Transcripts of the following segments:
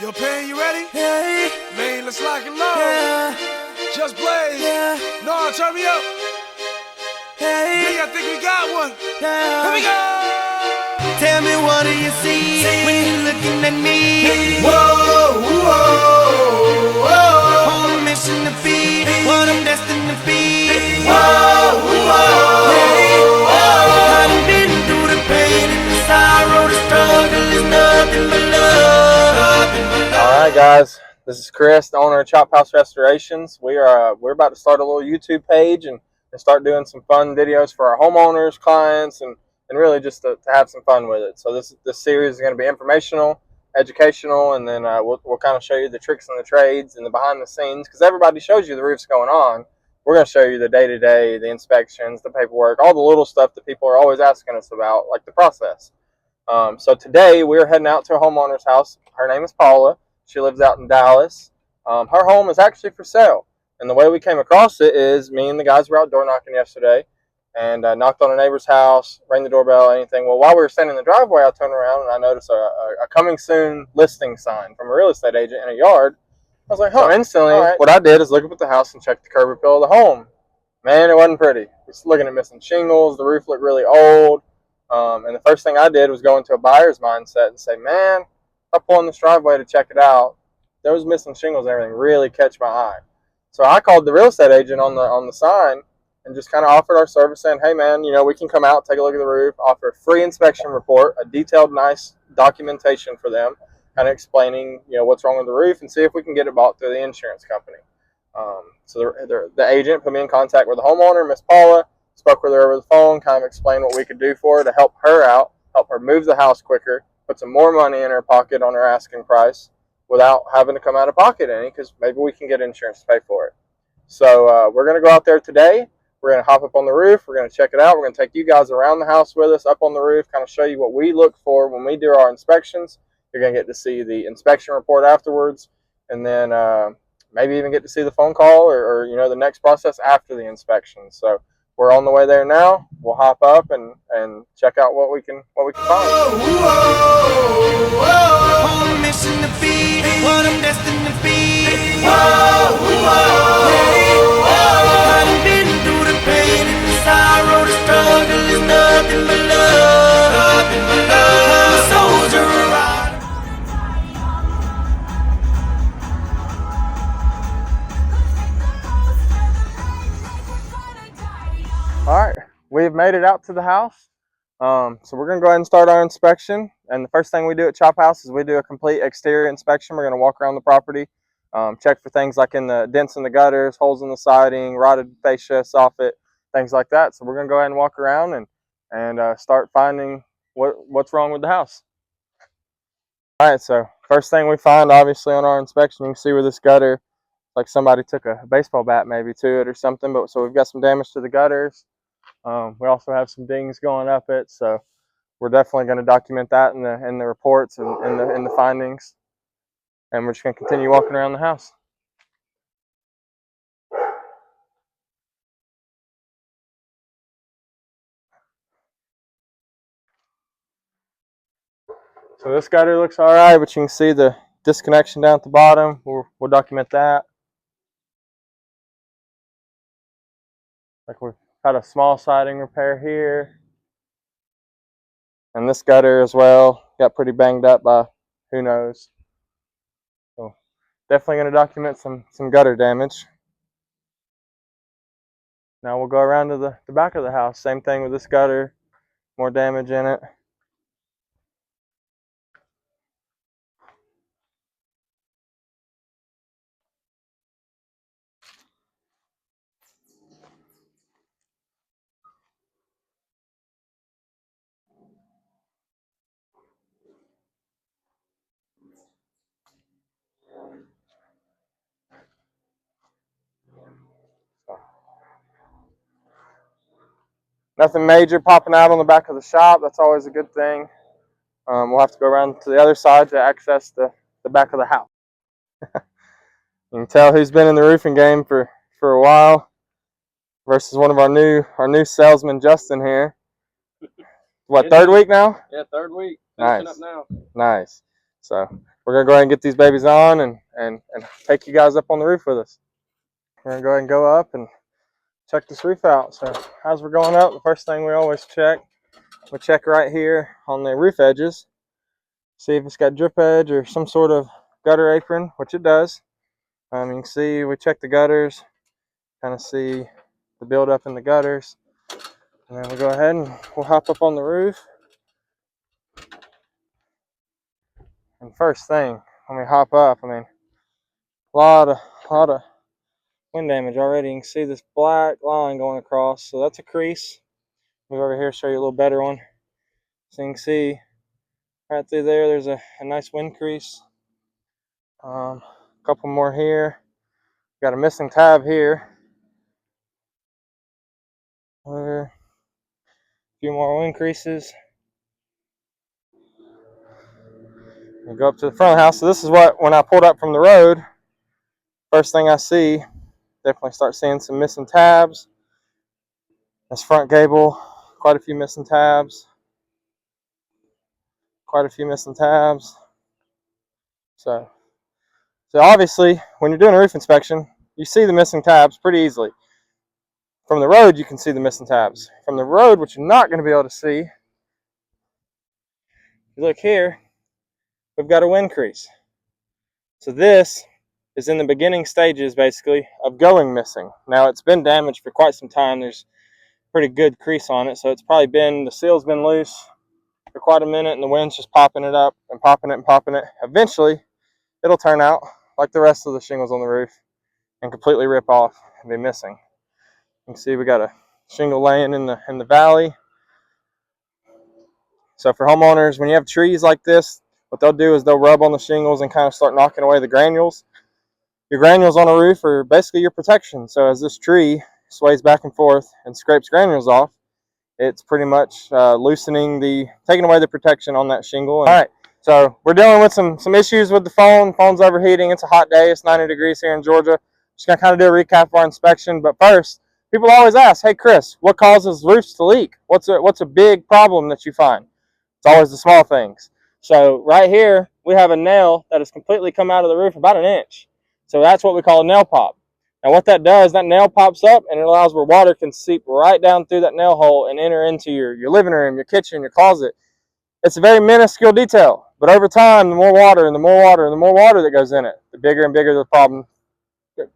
Yo, Pan, you ready? Yeah, Man, let's lock and load. yeah, Just blaze. yeah, No, turn me up. yeah, I think we got one. yeah. Here we go. Tell me, what do you see when you're looking at me? Whoa, whoa, whoa. On a mission to be what I'm destined to be. Whoa, whoa, I done been through the pain and the sorrow, the struggle is nothing but love. Alright guys, this is Chris, the owner of Chophouse Restorations. We're about to start a little YouTube page and start doing some fun videos for our homeowners, clients, and really just to have some fun with it. So this series is going to be informational, educational, and then we'll kind of show you the tricks and the trades and the behind the scenes, because everybody shows you the roof's going on. We're going to show you the day-to-day, the inspections, the paperwork, all the little stuff that people are always asking us about, like the process. So today we're heading out to a homeowner's house. Her name is Paula. She lives out in Dallas. Her home is actually for sale. And the way we came across it is me and the guys were out door knocking yesterday and knocked on a neighbor's house, rang the doorbell, anything. Well, while we were standing in the driveway, I turned around and I noticed a coming soon listing sign from a real estate agent in a yard. I was like, huh. So instantly, what I did is look up at the house and check the curb appeal of the home. Man, it wasn't pretty. Just looking at missing shingles. The roof looked really old. And the first thing I did was go into a buyer's mindset and say, man, if I pull in this driveway to check it out, those missing shingles and everything really catch my eye. So I called the real estate agent on the sign and just kind of offered our service, saying, hey man, we can come out, take a look at the roof, offer a free inspection report, a detailed, nice documentation for them, kind of explaining what's wrong with the roof, and see if we can get it bought through the insurance company. So the agent put me in contact with the homeowner, Miss Paula. Spoke with her over the phone, kind of explained what we could do for her to help her out, help her move the house quicker, put some more money in her pocket on her asking price without having to come out of pocket any, because maybe we can get insurance to pay for it. So we're going to go out there today. We're going to hop up on the roof. We're going to check it out. We're going to take you guys around the house with us, up on the roof, kind of show you what we look for when we do our inspections. You're going to get to see the inspection report afterwards, and then maybe even get to see the phone call or the next process after the inspection. So we're on the way there now. We'll hop up and check out what we can find. On a mission to be what I'm destined to be. I done been through the pain and the sorrow, the struggle is nothing but love. I'm a soldier around. All right, we've made it out to the house. So we're going to go ahead and start our inspection. And the first thing we do at Chophouse is we do a complete exterior inspection. We're going to walk around the property, check for things like in the dents in the gutters, holes in the siding, rotted fascia, soffit, things like that. So we're going to go ahead and walk around and start finding what's wrong with the house. All right, so first thing we find, obviously, on our inspection, you can see where this gutter, like somebody took a baseball bat maybe to it or something. But so we've got some damage to the gutters. We also have some dings going up it, so we're definitely going to document that in the reports and in the findings. And we're just going to continue walking around the house. So this gutter looks all right, but you can see the disconnection down at the bottom. We'll document that. Like we've had a small siding repair here. And this gutter as well got pretty banged up by who knows. So definitely going to document some gutter damage. Now we'll go around to the back of the house. Same thing with this gutter, more damage in it. Nothing major popping out on the back of the shop. That's always a good thing. We'll have to go around to the other side to access the back of the house. You can tell who's been in the roofing game for a while versus one of our new salesman, Justin here. What, third week now? Yeah, third week. Nice. Finishing up now. Nice. So we're gonna go ahead and get these babies on and take you guys up on the roof with us. We're gonna go ahead and go up and check this roof out. So as we're going up, the first thing we always check, we check right here on the roof edges, see if it's got drip edge or some sort of gutter apron, which it does. You can see we check the gutters, kind of see the buildup in the gutters, and then we go ahead and we'll hop up on the roof. And first thing when we hop up, I mean, a lot of wind damage already. You can see this black line going across, so that's a crease. Move over here, show you a little better one. So you can see right through there, there's a nice wind crease. A couple more here. Got a missing tab here. A few more wind creases. We go up to the front of the house. So this is what, when I pulled up from the road, first thing I see, definitely start seeing some missing tabs. This front gable, quite a few missing tabs. Quite a few missing tabs. So obviously, when you're doing a roof inspection, you see the missing tabs pretty easily. From the road, you can see the missing tabs. From the road, what you're not going to be able to see, if you look here, we've got a wind crease. So this is in the beginning stages, basically, of going missing. Now, it's been damaged for quite some time. There's a pretty good crease on it, so it's probably been, the seal's been loose for quite a minute, and the wind's just popping it up and popping it and popping it. Eventually, it'll turn out like the rest of the shingles on the roof and completely rip off and be missing. You can see we got a shingle laying in the valley. So for homeowners, when you have trees like this, what they'll do is they'll rub on the shingles and kind of start knocking away the granules. Your granules on a roof are basically your protection. So as this tree sways back and forth and scrapes granules off, it's pretty much taking away the protection on that shingle. All right, so we're dealing with some issues with the phone. Phone's overheating. It's a hot day. It's 90 degrees here in Georgia. Just gonna kind of do a recap of our inspection. But first, people always ask, hey Chris, what causes roofs to leak? What's a big problem that you find? It's always the small things. So right here, we have a nail that has completely come out of the roof about 1 inch. So that's what we call a nail pop. Now what that does, that nail pops up and it allows where water can seep right down through that nail hole and enter into your living room, your kitchen, your closet. It's a very minuscule detail, but over time, the more water and the more water and the more water that goes in it, the bigger and bigger the problem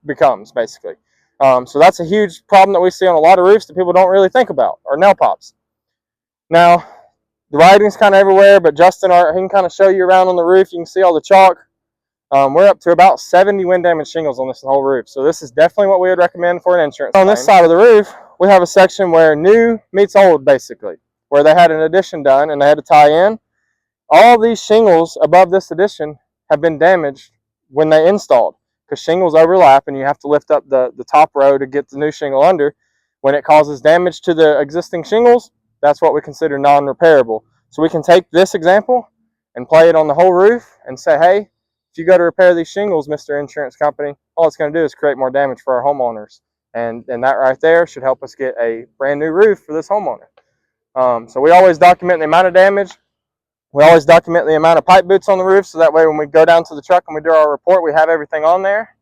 becomes, basically. So that's a huge problem that we see on a lot of roofs that people don't really think about, are nail pops. Now, the writing's kind of everywhere, but Justin, he can kind of show you around on the roof. You can see all the chalk. We're up to about 70 wind damage shingles on this whole roof. So this is definitely what we would recommend for an insurance claim. On this side of the roof, we have a section where new meets old, basically, where they had an addition done and they had to tie in. All these shingles above this addition have been damaged when they installed, because shingles overlap and you have to lift up the top row to get the new shingle under. When it causes damage to the existing shingles, that's what we consider non-repairable. So we can take this example and play it on the whole roof and say, hey, if you go to repair these shingles, Mr. Insurance Company, all it's going to do is create more damage for our homeowners. And that right there should help us get a brand new roof for this homeowner. So we always document the amount of damage. We always document the amount of pipe boots on the roof, so that way when we go down to the truck and we do our report, we have everything on there.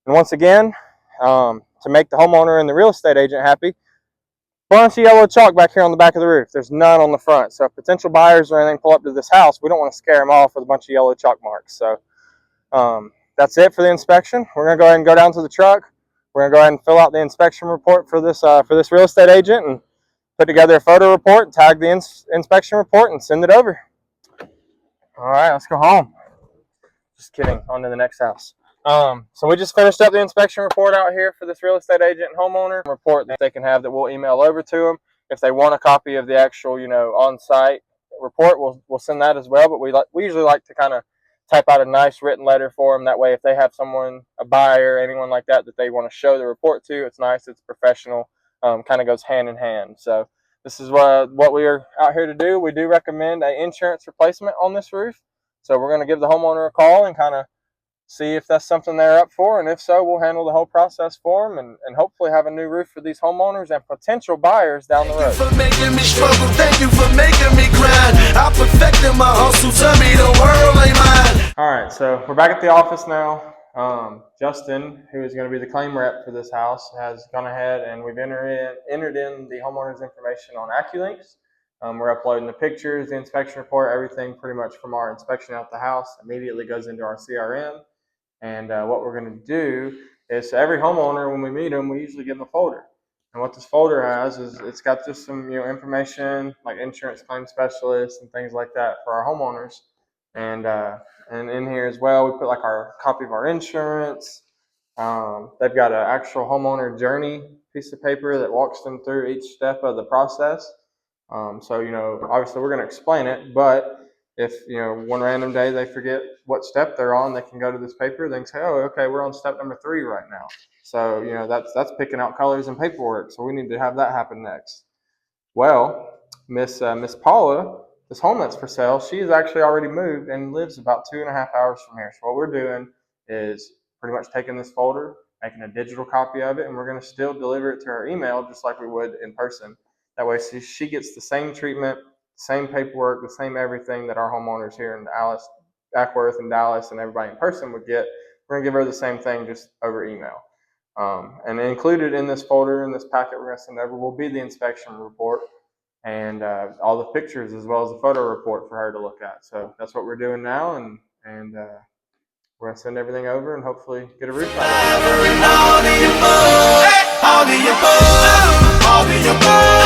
And once again, to make the homeowner and the real estate agent happy, bunch of yellow chalk back here on the back of the roof. There's none on the front. So if potential buyers or anything pull up to this house, we don't want to scare them off with a bunch of yellow chalk marks. So that's it for the inspection. We're going to go ahead and go down to the truck. We're going to go ahead and fill out the inspection report for this real estate agent and put together a photo report, tag the inspection report, and send it over. All right, let's go home. Just kidding. On to the next house. So we just finished up the inspection report out here for this real estate agent and homeowner report that they can have that we'll email over to them. If they want a copy of the actual, on-site report, we'll send that as well. But we usually like to kind of type out a nice written letter for them. That way, if they have someone, a buyer, anyone like that they want to show the report to, it's nice, it's professional, kind of goes hand in hand. So this is what we are out here to do. We do recommend an insurance replacement on this roof. So we're going to give the homeowner a call and kind of see if that's something they're up for, and if so, we'll handle the whole process for them and hopefully have a new roof for these homeowners and potential buyers down the road. Thank you for making me struggle, thank you for making me grind. I perfected my hustle, tell me the world ain't mine. All right, so we're back at the office now. Justin, who is going to be the claim rep for this house, has gone ahead and we've entered in the homeowner's information on AccuLinks. We're uploading the pictures, the inspection report, everything pretty much from our inspection at the house immediately goes into our CRM. And what we're going to do is, so every homeowner, when we meet them, we usually give them a folder. And what this folder has is it's got just some information like insurance claim specialists and things like that for our homeowners. And in here as well, we put like our copy of our insurance. They've got an actual homeowner journey piece of paper that walks them through each step of the process. So obviously we're going to explain it, but if one random day they forget what step they're on, they can go to this paper. They can say, "Oh, okay, we're on step number 3 right now." So that's picking out colors and paperwork. So we need to have that happen next. Well, Miss Paula, this home that's for sale, she's actually already moved and lives about 2.5 hours from here. So what we're doing is pretty much taking this folder, making a digital copy of it, and we're going to still deliver it to her email just like we would in person. That way she gets the same treatment, same paperwork, the same everything that our homeowners here in Dallas, Ackworth and Dallas and everybody in person would get. We're going to give her the same thing just over email. And included in this folder, in this packet we're going to send over, will be the inspection report and all the pictures as well as the photo report for her to look at. So that's what we're doing now, and we're going to send everything over and hopefully get a roof out of it. All the above, all the above, all the above.